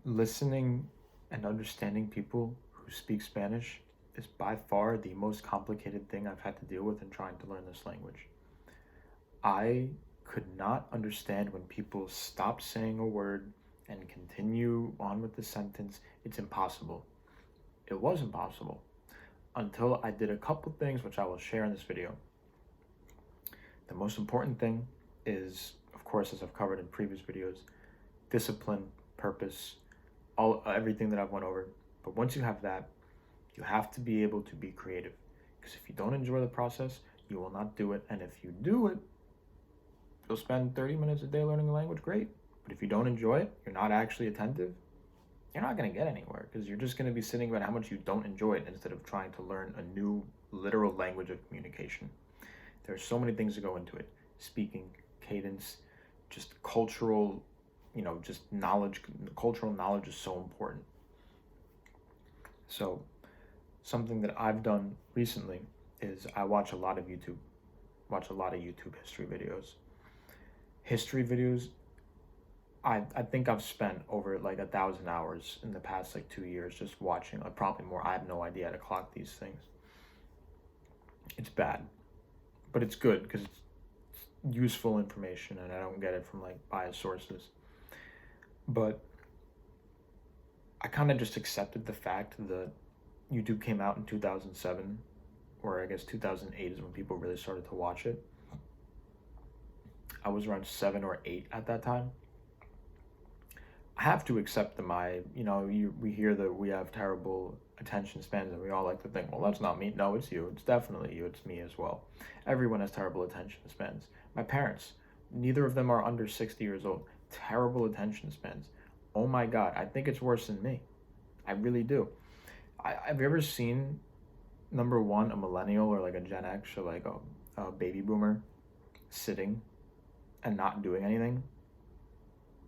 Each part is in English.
Listening and understanding people who speak Spanish is by far the most complicated thing I've had to deal with in trying to learn this language. I could not understand when people stop saying a word and continue on with the sentence. It's impossible. It was impossible until I did a couple things which I will share in this video. The most important thing is, of course, as I've covered in previous videos, discipline, purpose, everything that I've went over. But once you have that, you have to be able to be creative, because if you don't enjoy the process, you will not do it. And if you do it, you'll spend 30 minutes a day learning a language, great. But if you don't enjoy it, you're not actually attentive, you're not going to get anywhere, because you're just going to be sitting about how much you don't enjoy it instead of trying to learn a new literal language of communication. There are so many things that go into it: speaking, cadence, just cultural, just knowledge. Cultural knowledge is so important. So something that I've done recently is I watch a lot of YouTube history videos. I think I've spent over like 1,000 hours in the past like 2 years just watching, like probably more. I have no idea how to clock these things. It's bad, but it's good because it's useful information and I don't get it from like biased sources. But I kind of just accepted the fact that YouTube came out in 2007, or I guess 2008 is when people really started to watch it. I was around 7 or 8 at that time. I have to accept we hear that we have terrible attention spans and we all like to think, well, that's not me. No, it's you. It's definitely you. It's me as well. Everyone has terrible attention spans. My parents, neither of them are under 60 years old. Terrible attention spans. Oh my God, I think it's worse than me. I really do. Have you ever seen, number one, a millennial or like a Gen X or like a baby boomer sitting and not doing anything?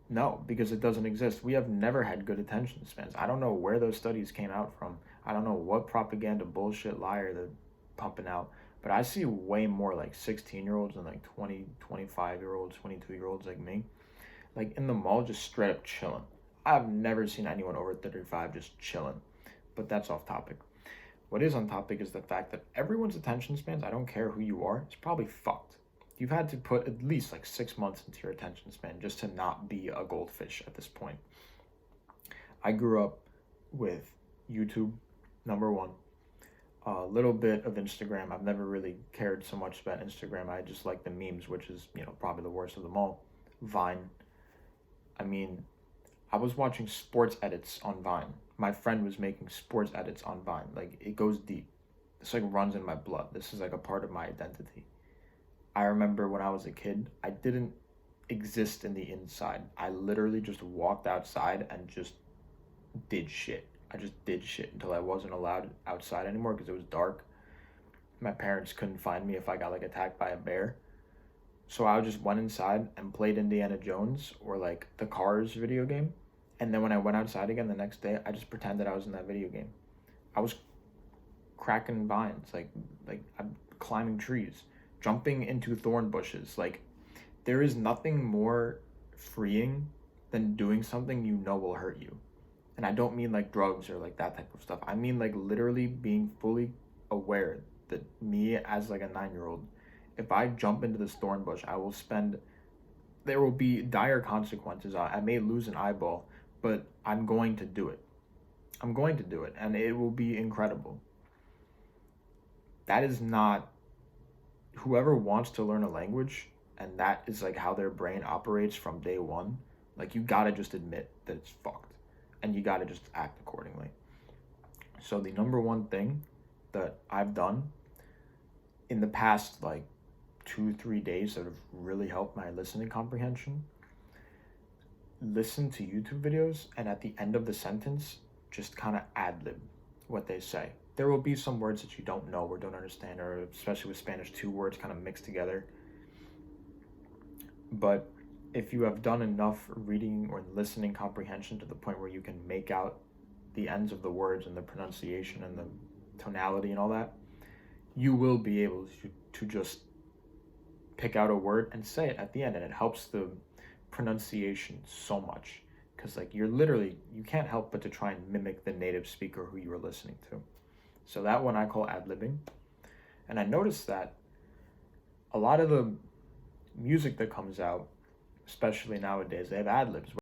No, because it doesn't exist. We have never had good attention spans. I don't know where those studies came out from. I don't know what propaganda bullshit liar they're pumping out. But I see way more like 16-year-olds and like 20, 25-year-olds, 22-year-olds like me, like in the mall just straight up chilling. I've never seen anyone over 35 just chilling. But that's off topic. What is on topic is the fact that everyone's attention spans, I don't care who you are, it's probably fucked. You've had to put at least like 6 months into your attention span just to not be a goldfish at this point. I grew up with YouTube, number one. A little bit of Instagram. I've never really cared so much about Instagram. I just like the memes, which is, probably the worst of them all. Vine. I was watching sports edits on Vine. My friend was making sports edits on Vine. Like, it goes deep. This like runs in my blood. This is like a part of my identity. I remember when I was a kid, I didn't exist in the inside. I literally just walked outside and just did shit. I just did shit until I wasn't allowed outside anymore because it was dark. My parents couldn't find me if I got like attacked by a bear. So I just went inside and played Indiana Jones or like the Cars video game. And then when I went outside again the next day, I just pretended I was in that video game. I was cracking vines, like I'm climbing trees, jumping into thorn bushes. Like, there is nothing more freeing than doing something you know will hurt you. And I don't mean like drugs or like that type of stuff. I mean like literally being fully aware that me as like a 9-year-old, if I jump into this thorn bush, there will be dire consequences. I may lose an eyeball, but I'm going to do it. I'm going to do it, and it will be incredible. That is not, whoever wants to learn a language, and that is like how their brain operates from day one, like you gotta just admit that it's fucked, and you gotta just act accordingly. So the number one thing that I've done in the past like 2-3 days that have really helped my listening comprehension: listen to YouTube videos, and at the end of the sentence, just kind of ad-lib what they say. There will be some words that you don't know or don't understand, or especially with Spanish, 2 words kind of mixed together. But if you have done enough reading or listening comprehension to the point where you can make out the ends of the words and the pronunciation and the tonality and all that, you will be able to just pick out a word and say it at the end, and it helps the pronunciation so much. because like you're literally, you can't help but to try and mimic the native speaker who you were listening to. So that one I call ad-libbing. And I noticed that a lot of the music that comes out, especially nowadays, they have ad-libs